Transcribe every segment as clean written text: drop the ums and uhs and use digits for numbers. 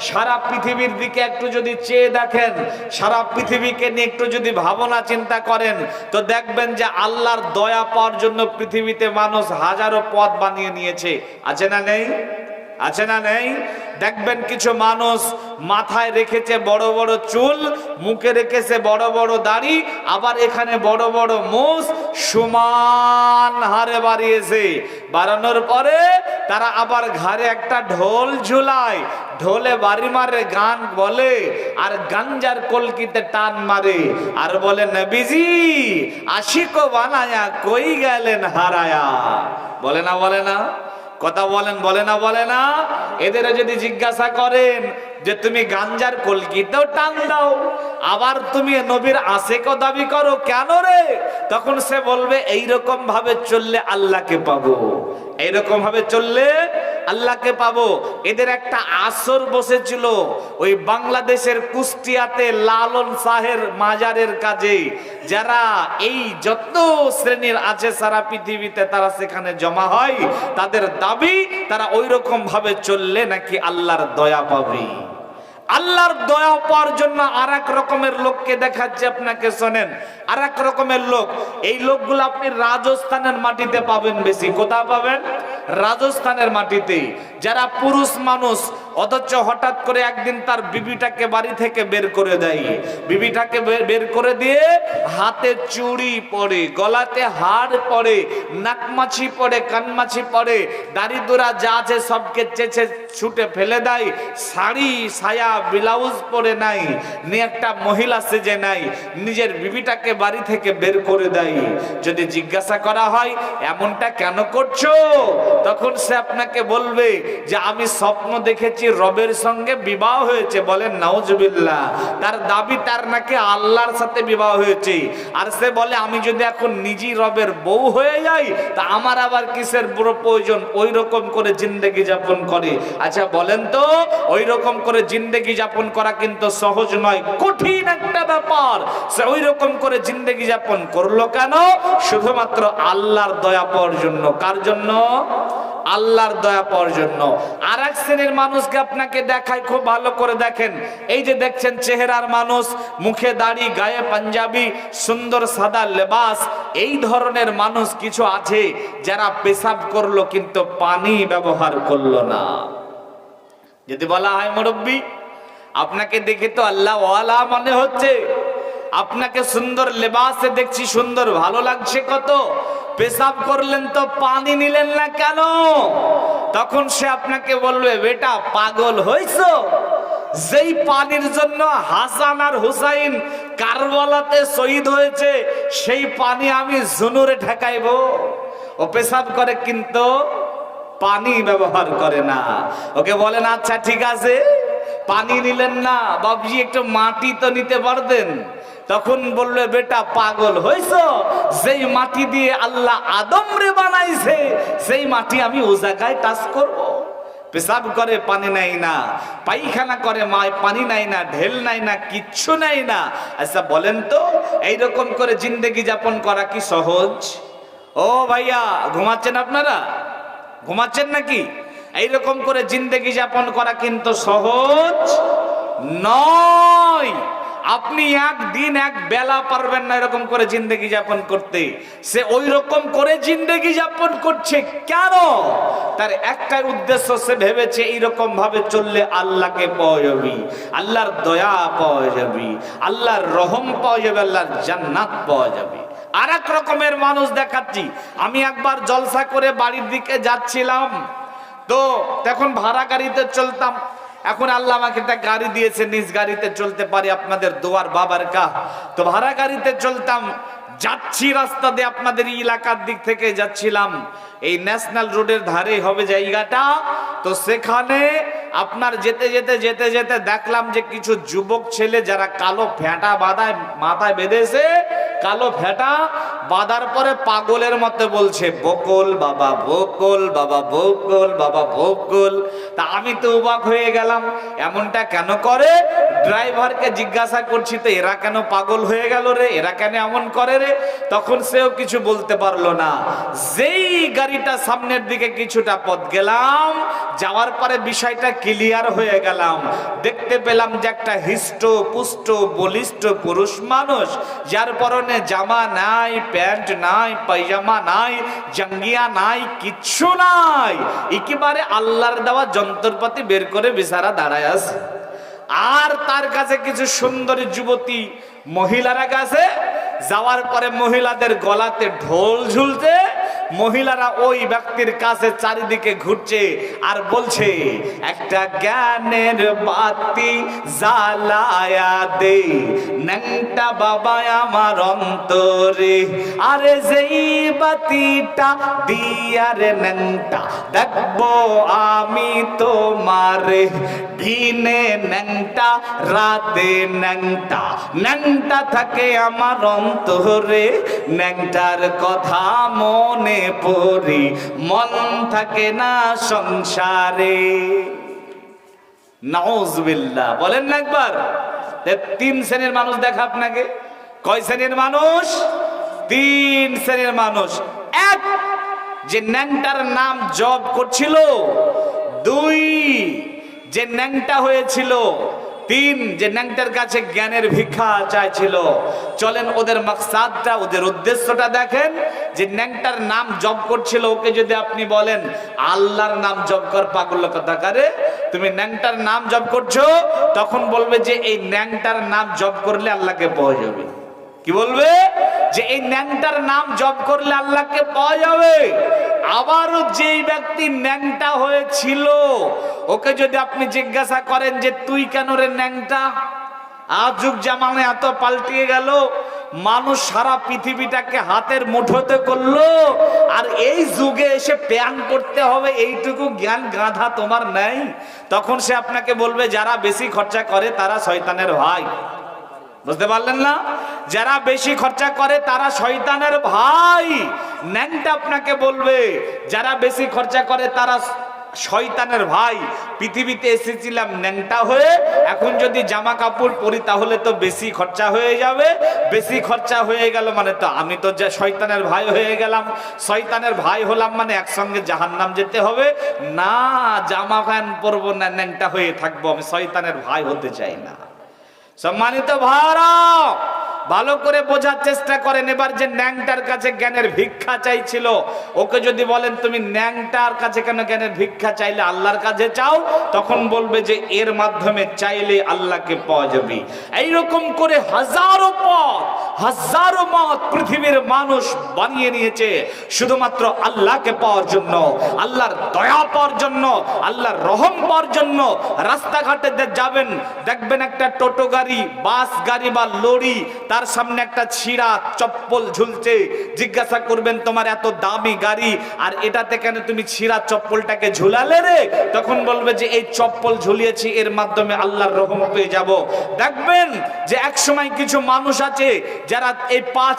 সারা পৃথিবীর দিকে একটু যদি চেয়ে দেখেন, সারা পৃথিবীকে নিয়ে একটু যদি ভাবনা চিন্তা করেন, তো দেখবেন যে আল্লাহর দয়া পাওয়ার জন্য পৃথিবীতে মানুষ হাজারো পথ বানিয়ে নিয়েছে। আছে না নেই? আছে না নেই? দেখবেন কিছু মানুষ মাথায় রেখেছে বড় বড় চুল, মুখে রেখেছে বড় বড় দাড়ি, আবার এখানে বড় বড় মুছ সমান হারে বাড়িয়েছে। বাড়ানোর পরে তারা আবার ঘাড়ে একটা ঢোল ঝুলায়, ঢোলে বাড়ি মারে, গান বলে, আর গাঞ্জার কলকিতে টান মারে, আর বলে নবীজি আশিকো বানায়া কই গেলেন হারায়া। বলে না বলে না? কথা বলেন, বলে না বলে না? এদের যদি জিজ্ঞাসা করেন যে তুমি গাঞ্জার কলকিতেও টান দাও, আবার তুমি নবীর আশিকও দাবি করো, কেন রে? তখন সে বলবে এইরকম ভাবে চললে আল্লাহকে পাবো, এইরকম ভাবে চললে আল্লাহকে পাবো। এদের একটা আসর বসেছিল ওই বাংলাদেশের কুষ্টিয়াতে লালন শাহের মাজারের কাজে। যারা এই যত শ্রেণীর আছে সারা পৃথিবীতে তারা সেখানে জমা হয়। তাদের দাবি তারা ওই রকম ভাবে চললে নাকি আল্লাহর দয়া পাবে। আল্লাহর দয়া পাওয়ার জন্য আর এক রকমের লোককে দেখাচ্ছে আপনাকে, শোনেন। আর এক রকমের লোক, এই লোকগুলো আপনি রাজস্থানের মাটিতে পাবেন বেশি। কোথায় পাবেন? রাজস্থানের মাটিতে। যারা পুরুষ মানুষ, অথচ হঠাৎ করে একদিন তার বিবিটাকে বাড়ি থেকে বের করে দেয়। বিবিটাকে বের করে দিয়ে হাতে চুড়ি পরে, গলাতে হার পরে, নাকমাছি পরে, কানমাছি পরে, দাড়ি দোরা যা আছে সবকে চেঁচে ছুটে ফেলে দেয়। শাড়ি সায়া ব্লাউজ পরে নাই, নিয়ে একটা মহিলা সেজে নাই, নিজের বিবিটাকে বাড়ি থেকে বের করে দেয়। যদি জিজ্ঞাসা করা হয় এমনটা কেন করছো, তখন সে আপনাকে বলবে যে আমি স্বপ্ন দেখেছি রবের সঙ্গে বিবাহ হয়েছে। বলেন নাউজুবিল্লাহ। তার দাবি তার নাকি আল্লাহর সাথে বিবাহ হয়েছে। আর সে বলে আমি যদি এখন নিজেই রবের বউ হয়ে যাই তা আমার আবার কিসের বড় প্রয়োজন? ওই রকম করে জিন্দেগি যাপন করে। আচ্ছা বলেন তো, ওই রকম করে জিন্দেগি যাপন করা কিন্তু সহজ নয়, কঠিন একটা ব্যাপার। সে ওই রকম করে জিন্দেগি যাপন করলো কেন? শুধুমাত্র আল্লাহর দয়া পাওয়ার জন্য। কার জন্য? আল্লাহর দয়া পাওয়ার জন্য। আর এক শ্রেণীর মানুষকে আপনাকে দেখায়, খুব ভালো করে দেখেন। এই যে দেখছেন চেহারার মানুষ, মুখে দাড়ি, গায়ে পাঞ্জাবি, সুন্দর সাদা লেবাস, এই ধরনের মানুষ কিছু আছে যারা পেশাব করলো কিন্তু পানি ব্যবহার করলো না। যদি বলা হয় মুরব্বী আপনাকে দেখে তো আল্লাহ ওয়ালা মনে হচ্ছে, আপনাকে সুন্দর লেবাসে দেখছি, সুন্দর ভালো লাগছে কত, পেশাব করলেন তো পানি নিলেন না কেন? তখন সে আপনাকে বলবে বেটা পাগল হইছো? যেই পানির জন্য হাসান আর হুসাইন কারবালাতে শহীদ হয়েছে, সেই পানি আমি জুনুরে ঠেকাইবো? ও পেশাব করে কিন্তু পানি ব্যবহার করে না। ওকে বলেন আচ্ছা ঠিক আছে, পানি নিলেন না, বাবজি একটু মাটি তো নিতে পারতেন। তখন বললে বেটা পাগল হইছো? যেই মাটি দিয়ে আল্লাহ আদম রে বানাইছে সেই মাটি আমি ও জায়গায় টাচ করব? পেশাব করে পানি নাই না, পায়খানা করে পানি নাই না, ঢেল নাই না, কিচ্ছু নাই না। আচ্ছা বলেন তো এইরকম করে জিন্দেগি যাপন করা কি সহজ? ও ভাইয়া ঘুমাচ্ছেন আপনারা? ঘুমাচ্ছেন নাকি? এইরকম করে জিন্দেগি যাপন করা কিন্তু সহজ নয়। আপনি একদিন এক বেলা পারবেন না এরকম করে জিন্দেগি যাপন করতে। সে ওই রকম করে জিন্দেগি যাপন করছে কেন? তার একটাই উদ্দেশ্য, সে ভেবেছে এইরকম ভাবে চললে আল্লাহকে পাওয়া যাবে, আল্লাহর দয়া পাওয়া যাবে, আল্লাহর রহম পাওয়া যাবে, আল্লাহর জান্নাত পাওয়া যাবে। আর এক রকমের মানুষ দেখাচ্ছি। আমি একবার জলসা করে বাড়ির দিকে যাচ্ছিলাম, তো তখন ভাড়া গাড়িতে চলতাম। এখন আল্লাহ আমাকে একটা গাড়ি দিয়েছে, নিজ গাড়িতে চলতে পারি, আপনাদের দোয়ার বাবার কা। তো ভাড়া গাড়িতে চলতাম, যাচ্ছি রাস্তা দিয়ে আপনাদের এলাকার দিক থেকে যাচ্ছিলাম। এই ন্যাশনাল রোডের ধারে হবে জায়গাটা। তো সেখানে আপনার যেতে যেতে যেতে যেতে দেখলাম যে কিছু যুবক ছেলে যারা কালো ফেঁটা বাঁধায় মাথায় বেঁধেছে, কালো ফেঁটা বাঁধার পরে পাগলের মতো বলছে বকুল বাবা বকুল বাবা বকুল বাবা বকুল। তা আমি তো অবাক হয়ে গেলাম, এমনটা কেন করে? ড্রাইভারকে জিজ্ঞাসা করছি তো এরা কেন পাগল হয়ে গেল রে, এরা কেন এমন করে রে? তখন সেও কিছু বলতে পারলো না। যেই গাড়িটা সামনের দিকে কিছুটা পথ গেলাম, যাওয়ার পরে বিষয়টা ক্লিয়ার হয়ে গেলাম। দেখতে পেলাম যে একটা হিষ্ট পুষ্ট বলিষ্ঠ পুরুষ মানুষ, যার পরনে জামা নাই, প্যান্ট নাই, পায়জামা নাই, জাঙ্গিয়া নাই, কিচ্ছু নাই, একেবারে আল্লাহর দেওয়া যন্ত্রপাতি বের করে বেচারা দাঁড়ায় আছে। আর তার কাছে কিছু সুন্দরী যুবতী মহিলারা গেছে। যাওয়ার পরে মহিলাদের গলাতে ঢোল ঝুলছে, মহিলারা ওই ব্যক্তির কাছে চারিদিকে ঘুরছে আর বলছে একটা জ্ঞানের বাতি জ্বালায়া দে ন্যাংটা বাবা আমার অন্তরে, আরে যেই বাতিটা দিয়ারে ন্যাংটা দেখবো আমি তোমারে, দিনে ন্যাংটা রাতে ন্যাংটা, ন্যাংটা থাকে আমার অন্তরে, ন্যাংটার কথা মনে পড়ি মন থাকে না সংসারে। নাউজুবিল্লাহ বলেন না একবার। তিন শ্রেণীর মানুষ দেখা আপনাকে। কয় শ্রেণীর মানুষ? তিন শ্রেণীর মানুষ। এক, যে ন্যাংটার নাম জপ করছিল। দুই, যে ন্যাংটা হয়েছিল। তিন, যে ন্যাংটার কাছে জ্ঞানের ভিক্ষা চাইছিল। চলেন ওদের মাকসাদটা, ওদের উদ্দেশ্যটা দেখেন। যে ন্যাংটার নাম জপ করছিল, ওকে যদি আপনি বলেন আল্লাহর নাম জপ কর, পাগল কথাকারে তুমি ন্যাংটার নাম জপ করছো, তখন বলবে যে এই ন্যাংটার নাম জপ করলে আল্লাহকে পাওয়া যাবে। কি বলবে? যে এই ন্যাংটার নাম জপ করলে আল্লাহকে পাওয়া যাবে। আবারও যেই ব্যক্তি ন্যাংটা হয়েছিল, ওকে যদি আপনি জিজ্ঞাসা করেন যে তুই কেন রে ন্যাংটা, আজ যুগ জামানে এত পাল্টিয়ে গেল, মানুষ সারা পৃথিবীটাকে হাতের মুঠোতে করলো, আর এই যুগে এসে প্যান করতে হবে এইটুকু জ্ঞান গাধা তোমার নাই। তখন সে আপনাকে বলবে যারা বেশি খরচা করে তারা শয়তানের ভাই। বুঝতে পারলেন না? যারা বেশি খরচা করে তারা শয়তানের ভাই। ন্যাংটা আপনাকে বলবে যারা বেশি খরচা করে তারা শয়তানের ভাই। পৃথিবীতে এসেছিলাম ন্যাংটা হয়ে, এখন যদি জামা কাপড় পরি তাহলে তো বেশি খরচা হয়ে যাবে। বেশি খরচা হয়ে গেল মানে তো আমি তো শয়তানের ভাই হয়ে গেলাম। শয়তানের ভাই হলাম মানে একসঙ্গে জাহান্নাম যেতে হবে না। জামা প্যান্ট পরবো না, ন্যাংটা হয়ে থাকবো, আমি শয়তানের ভাই হতে চাই না। সম্মানিত ভাইরা, ভালো করে বোঝার চেষ্টা করেন। এবার যে ন্যাংটার কাছে জ্ঞানের ভিক্ষা চাইছিল, ওকে যদি বলেন তুমি ন্যাংটার কাছে কেন জ্ঞানের ভিক্ষা চাইলে আল্লাহর কাছে চাও, তখন বলবে যে এর মাধ্যমে চাইলে আল্লাহকে পাওয়া যাবে। এইরকম করে হাজারো পথ, হাজারো মত পৃথিবীর মানুষ বানিয়ে নিয়েছে শুধুমাত্র আল্লাহকে পাওয়ার জন্য, আল্লাহর দয়া পাওয়ার জন্য, আল্লাহর রহম পাওয়ার জন্য। রাস্তাঘাটে যাবেন, দেখবেন একটা টোটো গাড়ি, বাস গাড়ি বা লরি, তার সামনে একটা ছিঁড়া চপ্পল ঝুলছে। জিজ্ঞাসা করবেন তোমার এত দামি গাড়ি আর এটাতে কেন তুমি ছিঁড়া চপ্পলটাকে ঝুলালে রে? তখন বলবে যে এই চপ্পল ঝুলিয়েছি, এর মাধ্যমে আল্লাহর রহম পেয়ে যাব। দেখবেন যে এক সময় কিছু মানুষ আছে যারা এই 5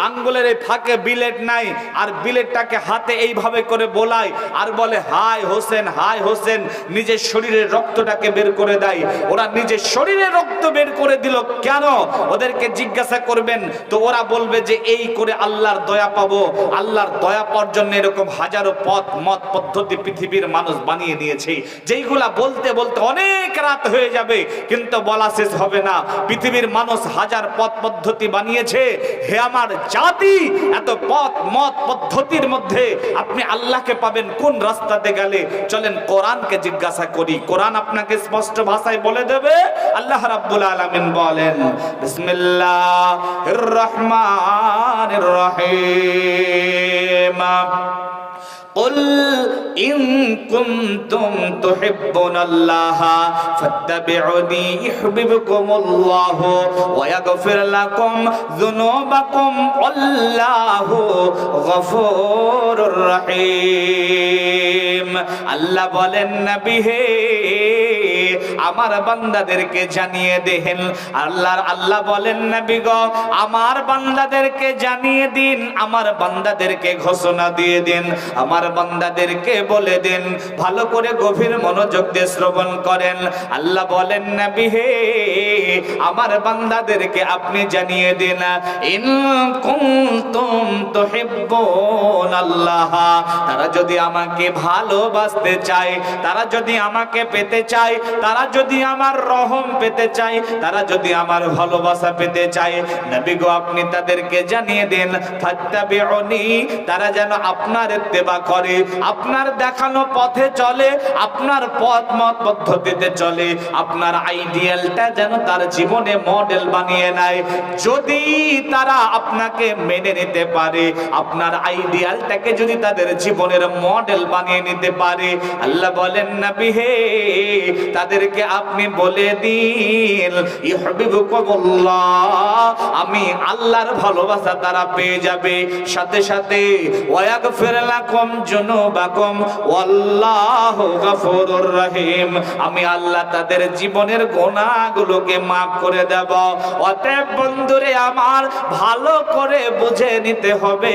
আঙ্গুলের এই ফাঁকে বিলেট নাই, আর বিলেটটাকে হাতে এইভাবে করে বোলায় আর বলে হায় হোসেন, হায় হোসেন, নিজের শরীরের রক্তটাকে বের করে দেয়। ওরা নিজের শরীরের রক্ত বের করে দিল কেন? ওদেরকে জিজ্ঞাসা করবেন তো ওরা বলবে যে এই করে আল্লাহর দয়া পাবো। আল্লাহর দয়া পাওয়ার জন্য এরকম হাজারো পথ মত পদ্ধতি পৃথিবীর মানুষ বানিয়ে নিয়েছে, যেইগুলা বলতে বলতে অনেক রাত হয়ে যাবে কিন্তু বলা শেষ হবে না। পৃথিবীর মানুষ হাজার পথ পদ্ধতি বানিয়েছে। হে আমার জাতি, এত পথ মত পদ্ধতির মধ্যে আপনি আল্লাহকে পাবেন কোন রাস্তাতে গেলে? চলেন কোরআনকে জিজ্ঞাসা করি, কোরআন আপনাকে স্পষ্ট ভাষায় বলে দেবে। আল্লাহ রাব্বুল আলামিন বলেন, বিসমিল্লাহির রহমানির রহিম, قل إن كنتم تحبون الله فاتبعوني يحببكم الله ويغفر لكم ذنوبكم والله غفور رحيم। আল্লাহ বলেন নবী হে, আমার বান্দাদেরকে জানিয়ে দেন। আল্লাহ বলেন নবী গো আমার বান্দাদেরকে জানিয়ে দিন, আমার বান্দাদেরকে ঘোষণা দিয়ে দিন, আমার বান্দাদেরকে বলে দিন। ভালো করে গভীর মনোযোগ দিয়ে শ্রবণ করেন। আল্লাহ বলেন নবী হে আমার বান্দাদেরকে আপনি জানিয়ে দিন, ইন কুনতুম তুহিব্বুন আল্লাহ, তারা যদি আমাকে ভালোবাসতে চায়, তারা যদি আমাকে পেতে চায়, তারা যদি আমার রহম পেতে চায়, তারা যদি আমার ভালোবাসা পেতে চায়, নবী গো আপনি তাদেরকে জানিয়ে দেন ফাত্তাবিউনি, তারা যেন আপনার ইত্তেবা করে, আপনার দেখানো পথে চলে, আপনার পথ মত পদ্ধতিতে চলে, আপনার আইডিয়ালটা যেন তার জীবনে মডেল বানিয়ে নেয়। যদি তারা আপনাকে মেনে নিতে পারে, আপনার আইডিয়ালটাকে যদি তাদের জীবনের মডেল বানিয়ে নিতে পারে, আল্লাহ বলেন নবী হে তাদেরকে আপনি বলে দিন ইউহিব্বুকুমুল্লাহ, আমি আল্লাহর ভালোবাসা তারা পেয়ে যাবে। সাথে সাথে ওয়াগফির লাকুম যুনুবাকুম ওয়াল্লাহু গফুরুর রহিম, আমি আল্লাহ তাদের জীবনের গুনাহগুলোকে maaf করে দেব। অতএব বন্ধুরে আমার ভালো করে বুঝে নিতে হবে,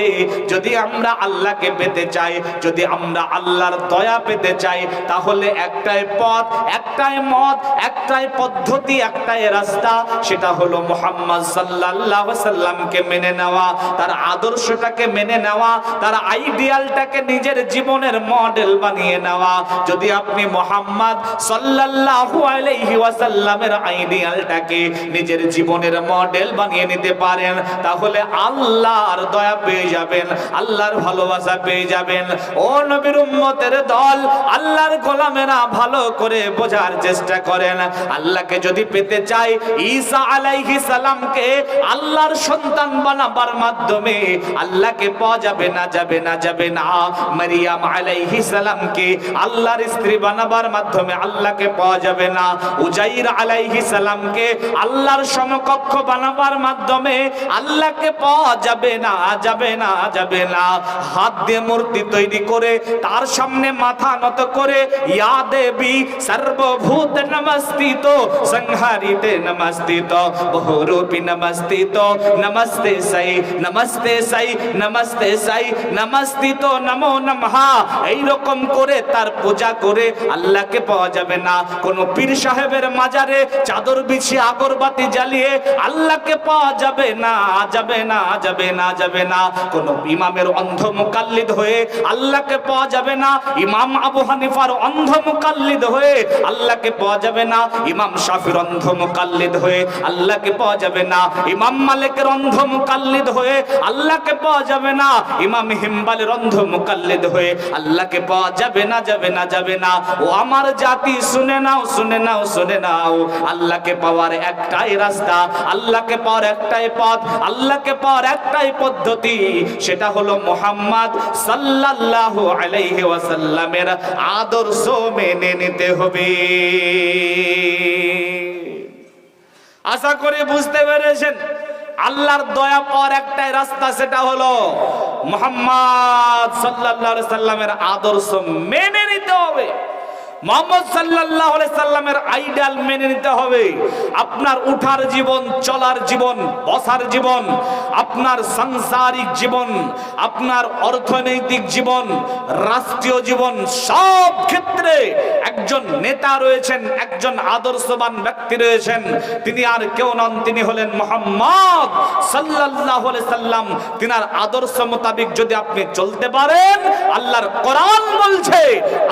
যদি আমরা আল্লাহকে পেতে চাই, যদি আমরা আল্লাহর দয়া পেতে চাই, তাহলে একটাই পথ, একটাই মত, একটাই পদ্ধতি, একটাই রাস্তা, সেটা হলো মুহাম্মদ সাল্লাল্লাহু আলাইহি সাল্লামকে মেনে নেওয়া, তার আদর্শটাকে মেনে নেওয়া, তার আইডিয়ালটাকে নিজের জীবনের মডেল বানিয়ে নেওয়া। যদি আপনি মুহাম্মদ সাল্লাল্লাহু আলাইহি ওয়াসাল্লামের আইডিয়ালটাকে নিজের জীবনের মডেল বানিয়ে নিতে পারেন, তাহলে আল্লাহর দয়া পেয়ে যাবেন, আল্লাহর ভালোবাসা পেয়ে যাবেন। ও নবীর উম্মতের দল, আল্লাহর গোলামেরা ভালো করে বোঝার চেষ্টা করেন। আল্লাহকে যদি পেতে চাই, ঈসা আলাইহিস সালামকে আল্লাহর সন্তান বানাবার মাধ্যমে আল্লাহকে পাওয়া যাবে না, যাবে না, যাবে না। মারিয়াম আলাইহিস সালামকে আল্লাহর স্ত্রী বানাবার মাধ্যমে আল্লাহকে পাওয়া যাবে না। উজাইর আলাইহিস সালামকে আল্লাহর সমকক্ষ বানাবার মাধ্যমে আল্লাহকে পাওয়া যাবে না, যাবে না, যাবে না। হাত দিয়ে মূর্তি তৈরি করে তার সামনে মাথা নত করে ইয়া দেবী সর্বভূত নমস্তিত সংহারিতে নমস্তিত বহুরূপী নমস্তিত নমস্তে সাই, নমস্তে সাই, নমস্তে সাই, নমস্তিত নমো নমঃ, এইরকম করে তার পূজা করে আল্লাহকে পাওয়া যাবে না। কোন পীর সাহেবের মাজারে চাদর বিছিয়ে আগরবাতি জ্বালিয়ে আল্লাহকে পাওয়া যাবে না, যাবে না, যাবে না, যাবে না। কোন ইমামের অন্ধ মুকাল্লিদ হয়ে আল্লাহকে পাওয়া যাবে না। ইমাম আবু হানিফার অন্ধ মুকাল্লিদ হয়ে আল্লাহকে পাওয়া যাবে না। ইমাম শাফির অন্ধ মুকাল্লিদ হয়ে আল্লাহকে পাওয়া যাবে না। ইমাম মালিকের অন্ধ মুকাল্লিদ হয়ে আল্লাহকে পাওয়া যাবে না। ইমাম হিম্বালের অন্ধ মুকাল্লিদ হয়ে আল্লাহকে পাওয়া যাবে না, যাবে না, যাবে না। ও আমার জাতি শুনে নাও, শুনে নাও, শুনে নাও, আল্লাহকে পাওয়ার একটাই রাস্তা, আল্লাহকে পাওয়ার একটাই পথ, আল্লাহকে পাওয়ার একটাই পদ্ধতি, সেটা হলো মুহাম্মদ সাল্লাল্লাহু আলাইহি ওয়াসাল্লামের আদর্শ মেনে নিতে হবে। আশা করি বুঝতে পেরেছেন। আল্লাহর দয়া পাওয়ার একটাই রাস্তা, সেটা হলো মুহাম্মদ সাল্লাল্লাহু আলাইহি সাল্লামের আদর্শ মেনে নিতে হবে। মুহাম্মদ সাল্লাল্লাহু আলাইহি সাল্লামের আইডিয়াল মেনে নিতে হবে। আপনার উঠার জীবন, চলার জীবন, বসার জীবন, আপনার সাংসারিক জীবন, আপনার অর্থনৈতিক জীবন, রাষ্ট্রীয় জীবন, সব ক্ষেত্রে একজন নেতা রয়েছেন, একজন আদর্শবান ব্যক্তি রয়েছেন। তিনি আর কেউ নন, তিনি হলেন মুহাম্মদ সাল্লাল্লাহু আলাইহি সাল্লাম। তিনার আদর্শ মোতাবেক যদি আপনি চলতে পারেন, আল্লাহর কোরআন বলছে,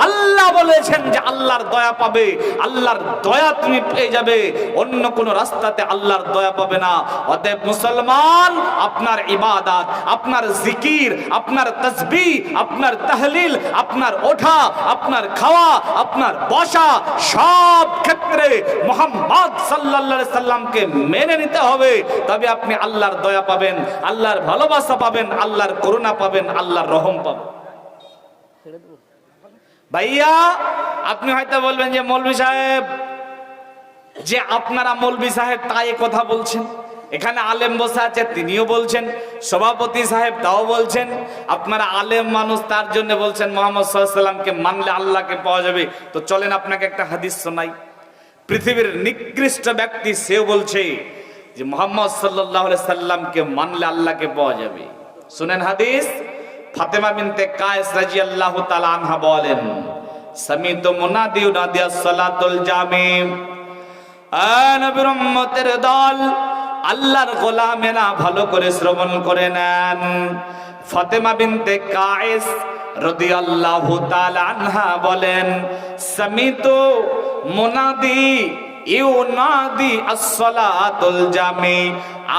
আল্লাহ বলেছেন যে আল্লাহর দয়া পাবে, আল্লাহর দয়া তুমি পেয়ে যাবে, অন্য কোন রাস্তাতে আল্লাহর দয়া পাবে না। অতএব মুসলমান, আপনার ইবাদত, আপনার জিকির, আপনার তাসবিহ, আপনার তাহলিল, আপনার ওঠা, আপনার খাওয়া, আপনার বসা, সব ক্ষেত্রে মুহাম্মদ সাল্লাল্লাহু আলাইহি সাল্লামকে মেনে নিতে হবে। তবে আপনি আল্লাহর দয়া পাবেন, আল্লাহর ভালোবাসা পাবেন, আল্লাহর করুণা পাবেন, আল্লাহর রহম পাবেন। ভাইয়া, আপনি হয়তো বলবেন যে মৌলভী সাহেব, যে আপনারা মৌলভী সাহেব তাই কথা বলছেন, এখানে আলেম বসে আছে তিনিও বলছেন, সভাপতি সাহেব তাও বলছেন, আপনারা আলেম মানুষ তার জন্য বলছেন মুহাম্মদ সাল্লাল্লাহু আলাইহি সাল্লামকে মানলে আল্লাহকে পাওয়া যাবে। তো চলেন আপনাকে একটা হাদিস শোনাই। পৃথিবীর নিকৃষ্ট ব্যক্তি সেও বলছে যে মুহাম্মদ সাল্লাল্লাহু আলাইহি সাল্লামকে মানলে আল্লাহকে পাওয়া যাবে। শুনেন হাদিস, ফাতেমা বিনতে কায়েস রাদিয়াল্লাহু তাআলা আনহা বলেন, সামিতু মুনাদি ইউনাদিয়াস সালাতুল জামি, নবীর উম্মতের দল, আল্লাহর গোলামেরা ভালো করে শ্রবণ করে নেন। ফাতেমা বিনতে কায়েস রাদিয়াল্লাহু তাআলা আনহা বলেন, সামিতু মুনাদি ইউনাদি as-salatul jami,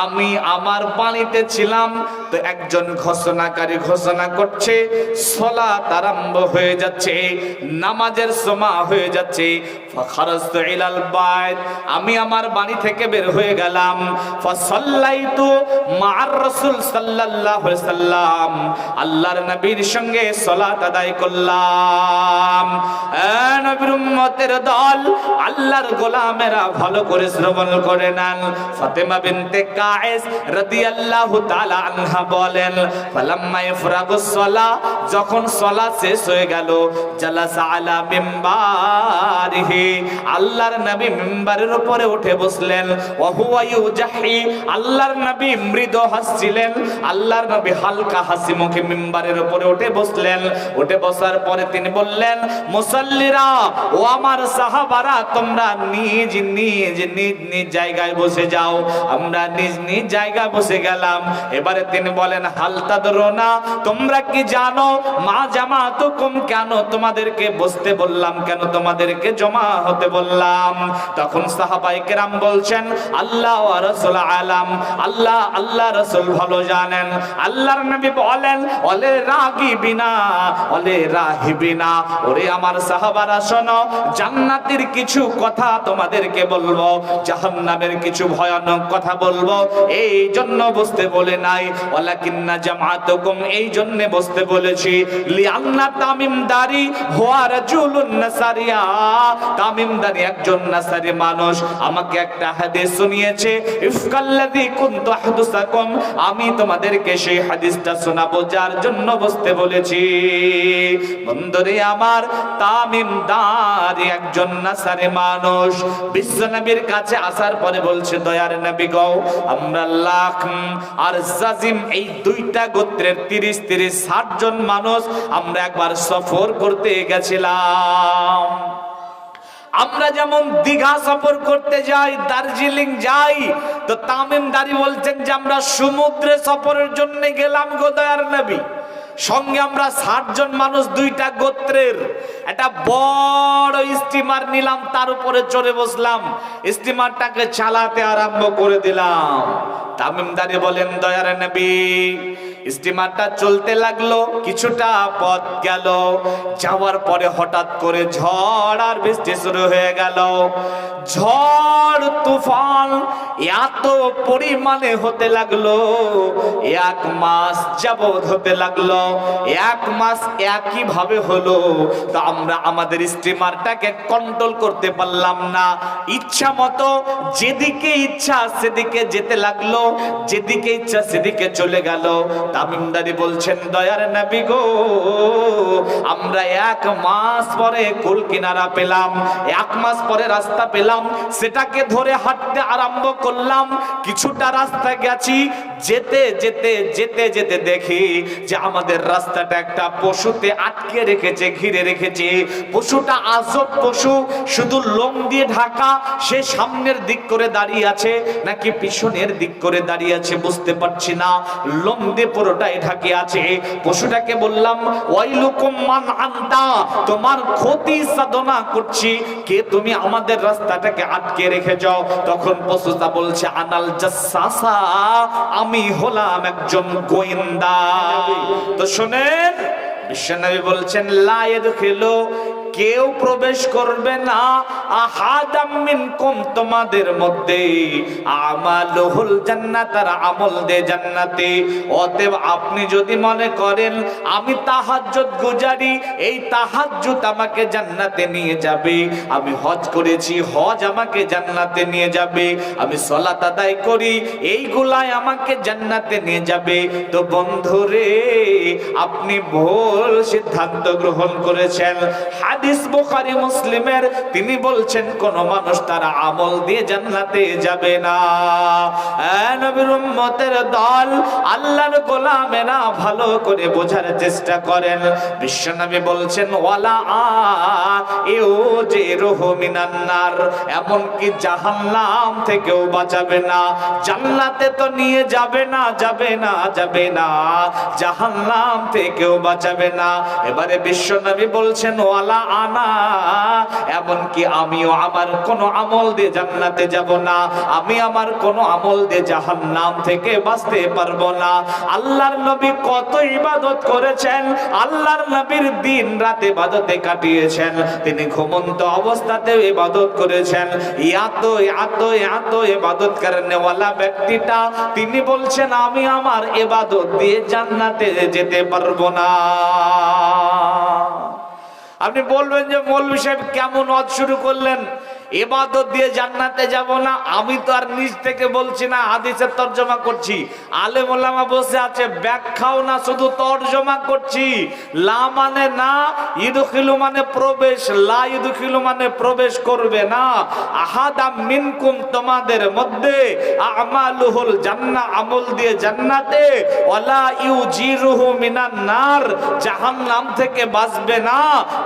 আমি আমার বাড়িতে ছিলাম তো একজন ঘোষণাকারী ঘোষণা করছে সালাত আরম্ভ হয়ে যাচ্ছে, নামাজের সময় হয়ে যাচ্ছে। ফাখারাজতু ইলাল বাইত, আমি আমার বাড়ি থেকে বের হয়ে গেলাম। ফাসাল্লাইতু মা'আর রাসূল সাল্লাল্লাহু আলাইহি সাল্লাম, আল্লাহর নবীর সঙ্গে সালাত আদায় করলাম। নবীর উম্মতের দল, আল্লাহর গোলামেরা ভালো করে শ্রবণ করে নেন। ফাতেমা বিনতে কায়েস রাদিয়াল্লাহু তাআলা আনহা বলেন, ফালাম্মা ইফরাগুস সালাহ, যখন সালাত শেষ হয়ে গেল, জালাসা আলা মিম্বারিহি, আল্লাহর নবী মিম্বারের উপরে উঠে বসলেন। ওয়া হুয়া ইউজাহি, আল্লাহর নবী মৃদু হাসছিলেন। আল্লাহর নবী হালকা হাসি মুখে মিম্বারের উপরে উঠে বসলেন। উঠে বসার পরে তিনি বললেন, মুসাল্লিরা, ও আমার সাহাবারা, তোমরা নিজ নিজ নিজ নিজ জায়গায় বসে যাও। আমরা নিজ নিজ জায়গায় বসে গেলাম। এবারে তিনি বলেন, হাল তাদরুনা, তোমরা কি জানো মা জামাতুকুম, কেন তোমাদেরকে বসতে বললাম, কেন তোমাদেরকে জমা হতে বললাম? তখন সাহাবায়ে কেরাম বলছেন, আল্লাহ ওয়া রাসূল আলাম, আল্লাহ রাসূল ভালো জানেন। আল্লাহর নবী বলেন, ওলে রাগিবিনা ওলে রাহিবিনা, ওরে আমার সাহাবারা শোনো, জান্নাতের কিছু কথা তোমাদেরকে বলবো, জাহান্নামের কিছু ভয়ানক কথা বলবো, এই জন্য বসতে বলে নাই। ওয়ালাকিন্না জামাতুকুম, এই জন্য বসতে বলেছি। লিআন্না তামিমদারি হুয়া রাজুলুন নাসারিয়া, তামিমদারি একজন নাসারি মানুষ আমাকে একটা হাদিস শুনিয়েছে। ইফকাল্লাযী কুনতু আহদুসাকুম, আমি তোমাদেরকে সেই হাদিসটা শোনাবো, যার জন্য বসতে বলেছি। বন্ধুরে আমার, তামিমদারি একজন নাসারি মানুষ বিশ্বনবীর কাছে আসার পরে বলছে, দয়ার নবী গো, আমরা লাখ আর জাজিম, এই দুইটা গোত্রের 30-60 জন মানুষ আমরা একবার সফর করতে গেছিলাম। আমরা যেমন দীঘা সফর করতে যাই, দার্জিলিং যাই, তো তামিমদারি বলছেন যে আমরা সমুদ্রে সফরের জন্য গেলাম গো দয়ার নবী। সঙ্গে আমরা 60 জন মানুষ, দুইটা গোত্রের একটা বড় স্টিমার নিলাম, তার উপরে চড়ে বসলাম, স্টিমারটাকে চালাতে আরম্ভ করে দিলাম। তামিমদারি বলেন, দয়ার নবী, স্টিমারটা চলতে লাগলো, কিছুটা পথ গেল, যাওয়ার পরে হঠাৎ করে ঝড় আর বৃষ্টি শুরু হয়ে গেল। ঝড় তুফান এত পরিমাণে হতে লাগলো, 1 মাস যাবত হতে লাগলো। 1 মাস একই ভাবে হলো, তো আমরা আমাদের স্টিমারটাকে কন্ট্রোল করতে পারলাম না। ইচ্ছা মতো যেদিকে ইচ্ছা সেদিকে যেতে লাগলো, যেদিকে ইচ্ছা সেদিকে চলে গেল। তামিমদারি বলছেন, দয়ার নবী গো, আমরা 1 মাস পরে কুল কিনারা পেলাম, 1 মাস পরে রাস্তা পেলাম, সেটাকে ধরে হাঁটতে আরম্ভ করলাম। কিছুটা রাস্তা গেছি, যেতে যেতে যেতে যেতে দেখি যে আমাদের রাস্তাটা একটা পশুতে আটকে রেখেছে, ঘিরে রেখেছে। পশুটা আজব পশু, শুধু লোম দিয়ে ঢাকা। সে সামনের দিক করে দাঁড়িয়ে আছে নাকি পিছনের দিক করে দাঁড়িয়ে আছে বুঝতে পারছি না, লোম দিয়ে পুরোটাই ঢাকে আছে। পশুটাকে বললাম, ওয়াইলুকুম মান আনতা, তোমার ক্ষতি সাধনা করছি, কে তুমি আমাদের রাস্তাটাকে আটকে রেখেছ? তখন পশুটা বলছে, আনাল জাসসাসা, আমি হলাম একজন গোয়েন্দা। তো শুনেন, বিশ্বনবী বলছেন, লা ইয়াদখিলু, কেউ প্রবেশ করবে না, আহাদাম মিনকুম, তোমাদের মধ্যে, আমালুহুল জান্নাত, তার আমল দে জান্নাতে। অতএব আপনি যদি মনে করেন আমি তাহাজ্জুদ গুজারি, এই তাহাজ্জুদ আমাকে জান্নাতে নিয়ে যাবে, আমি হজ করেছি, হজ আমাকে জান্নাতে নিয়ে যাবে, আমি সালাত আদায় করি, এইগুলাই আমাকে জান্নাতে নিয়ে যাবে, তো বন্ধুরে আপনি ভুল সিদ্ধান্ত গ্রহণ করেছেন। হাদিস বুখারী মুসলিমের, তিনি বলছেন কোন মানুষ তার আমল দিয়ে জান্নাতে যাবে না। নবীর উম্মতের দল, আল্লাহর গোলামেরা ভালো করে বোঝার চেষ্টা করেন। বিশ্বনবী বলছেন ওয়ালা ইউজিরুহু মিনান নার, এমন কি জাহান্নাম থেকেও বাঁচাবে না। জান্নাতে তো নিয়ে যাবে না, যাবে না, যাবে না, জাহান্নাম থেকেও বাঁচাবে না। এবারে বিশ্বনবী বলছেন ওয়ালা আনা, এমন কি আমিও আমার কোন আমল দিয়ে জান্নাতে যাব না, আমি আমার কোন আমল দিয়ে জাহান্নাম থেকে বাঁচতে পারবো না। আল্লাহর নবী কত ইবাদত করেছেন, আল্লাহর নবীর দিন রাত ইবাদতে কাটিয়েছেন, তিনি ঘুমন্ত অবস্থাতেও ইবাদত করেছেন। এত ইবাদত করনে ওয়ালা ব্যক্তিটা তিনি বলছেন আমি আমার ইবাদত দিয়ে জান্নাতে যেতে পারবো না। আপনি বলবেন যে মৌলভী সাহেব কেমন ওয়াজ শুরু করলেন, ইবাদত দিয়ে জান্নাতে যাব না। আমি তো আর নিজ থেকে বলছি না, হাদিসের তরজমা করছি। আলেম ওলামা বসে আছে, ব্যাখ্যাও না, শুধু তরজমা করছি। লা মানে না, ইদখিলু মানে প্রবেশ, লা ইদখিলু মানে প্রবেশ করবে না। আহাদাম মিনকুম, তোমাদের মধ্যে, আমালুহুল জান্নাহ, আমল দিয়ে জান্নাতে, ওয়ালা ইউজিরুহু মিনান নার, জাহান্নাম থেকে বাঁচবে না।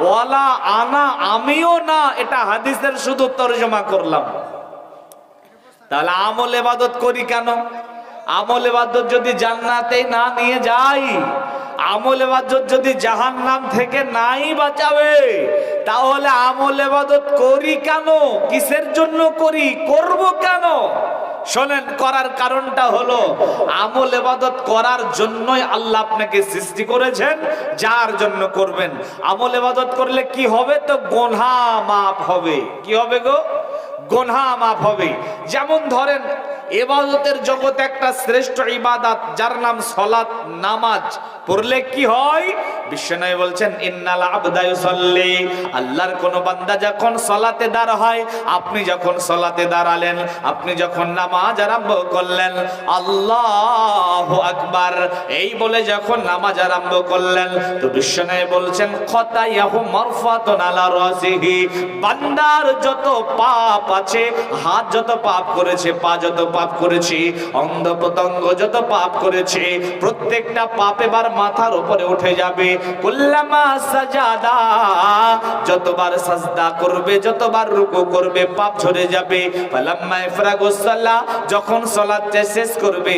ওয়ালা আনা, আমিও না। এটা হাদিসের শুধু তরজমা করলাম। তাহলে আমল ইবাদত করি কেন? আমল ইবাদত যদি জান্নাতে না নিয়ে যাই, আমল ইবাদত যদি জাহান্নাম থেকে নাই বাঁচাবে, তাহলে আমল ইবাদত করি কেন? কিসের জন্য করি? করব কেন? শোনেন, করার কারণটা হলো আমল ইবাদত করার জন্যই আল্লাহ আপনাকে সৃষ্টি করেছেন, যার জন্য করবেন। আমল ইবাদত করলে কি হবে? তো গুনাহ মাফ হবে। কি হবে গো? গুনাহ মাফ হবে। যেমন ধরেন, ইবাদতের জগতে একটা শ্রেষ্ঠ ইবাদত যার নাম সালাত, নামাজ পড়লে কি হয়? বিশ্বনবী বলছেন ইন্নাল আবদা ইউসাল্লি, আল্লাহর কোন বান্দা যখন সালাতে দাঁড় হয়, আপনি যখন সালাতে দাঁড়ালেন, আপনি যখন নামাজ আরম্ভ করলেন, আল্লাহু আকবার এই বলে যখন নামাজ আরম্ভ করলেন, তো বিশ্বনবী বলছেন খতায়াহু মারফাতুন আলা রাসিহি, বান্দার যত পাপ আছে, হাত যত পাপ করেছে, পা যত পাপ করেছে, অঙ্গ প্রত্যঙ্গ যত পাপ করেছে, প্রত্যেকটা পাপ এবার মাথার উপরে উঠে যাবে। কুল্লামা সাজাদা, যতবার সাজদা করবে, যতবার রুকু করবে, পাপ ঝরে যাবে। ফালাম্মা ইফরাগুস সালাহ, যখন সালাতে শেষ করবে,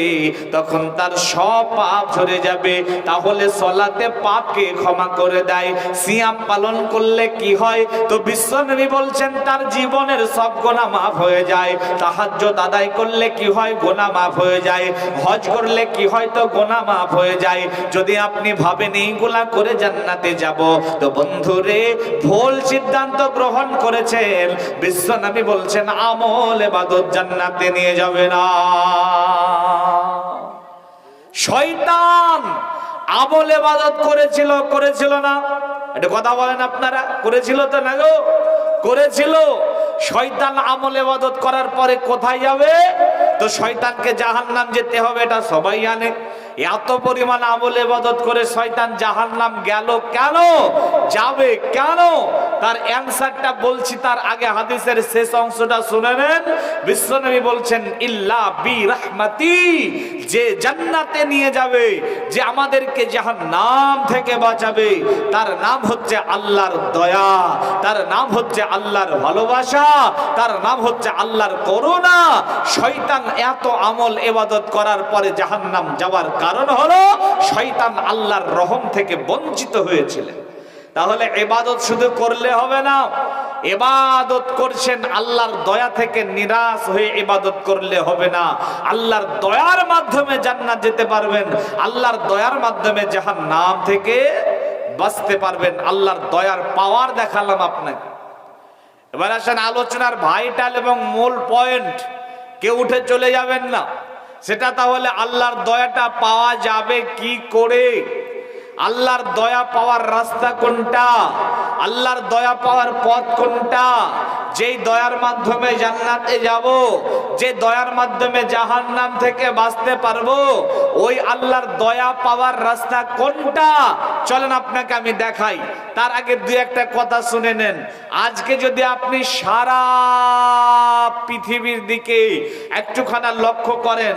তখন তার সব পাপ ঝরে যাবে। তাহলে সালাতে পাপকে ক্ষমা করে দেয়। সিয়াম পালন করলে কি হয়? তো বিশ্বনবী বলছেন তার জীবনের সব গুনাহ মাফ হয়ে যায়। তাহাজ্জুদ আদায় করলে কি হয়? গুনাহ মাফ হয়ে যায়। হজ করলে কি হয়? তো গুনাহ মাফ হয়ে যায়। যদি আপনি ভাবেন এইগুলা করে জান্নাতে যাব, তো বন্ধুরে ভুল সিদ্ধান্ত গ্রহণ করেছেন। বিশ্বনবী বলছেন আমল ইবাদত জান্নাতে নিয়ে যাবে না। শয়তান আমল ইবাদত করেছিল না? এটা কথা বলেন আপনারা, করেছিল তো না গো? করেছিল। শয়তান আমল ইবাদত করার পরে কোথায় যাবে? তো শয়তানকে জাহান্নাম যেতে হবে, এটা সবাই জানে। এত পরিমাণ আমল ইবাদত করে শয়তান জাহান্নাম গেল কেন, যাবে কেন? তার অ্যানসারটা বলছি, তার আগে হাদিসের শেষ অংশটা শুনে নেন। বিশ্বনবী বলছেন ইল্লা বি রাহমাতি, যে জান্নাতে নিয়ে যাবে, যে আমাদেরকে জাহান্নাম থেকে বাঁচাবে, তার নাম হচ্ছে আল্লাহর দয়া, তার নাম হচ্ছে আল্লাহর ভালোবাসা, তার নাম হচ্ছে আল্লাহর করুণা। শয়তান এত আমল ইবাদত করার পরে জাহান্নাম যাওয়ার কারণ হলো শয়তান আল্লাহর রহম থেকে বঞ্চিত হয়েছিলেন। তাহলে ইবাদত শুধু করলে হবে না, ইবাদত করছেন আল্লাহর দয়া থেকে নিরাশ হয়ে ইবাদত করলে হবে না। আল্লাহর দয়ার মাধ্যমে জান্নাত যেতে পারবেন, আল্লাহর দয়ার মাধ্যমে জাহান্নাম থেকে বাঁচতে পারবেন। আল্লাহর দয়ার পাওয়ার দেখালাম আপনাকে। এবার আসেন আলোচনার ভাইটাল এবং মূল পয়েন্ট, কেউ উঠে চলে যাবেন না। সেটা তাহলে আল্লাহর দয়াটা পাওয়া যাবে কি করে? আল্লাহর দয়া পাওয়ার রাস্তা কোনটা, আল্লাহর দয়া পাওয়ার পথ কোনটা, যেই দয়ার মাধ্যমে জান্নাতে যাব, যে দয়ার মাধ্যমে জাহান্নাম থেকে বাঁচতে পারবো, ওই আল্লাহর দয়া পাওয়ার রাস্তা কোনটা চলেন আপনাকে আমি দেখাই। তার আগে দুই একটা কথা শুনে নেন। আজকে যদি আপনি সারা পৃথিবীর দিকে একটুখানা লক্ষ্য করেন,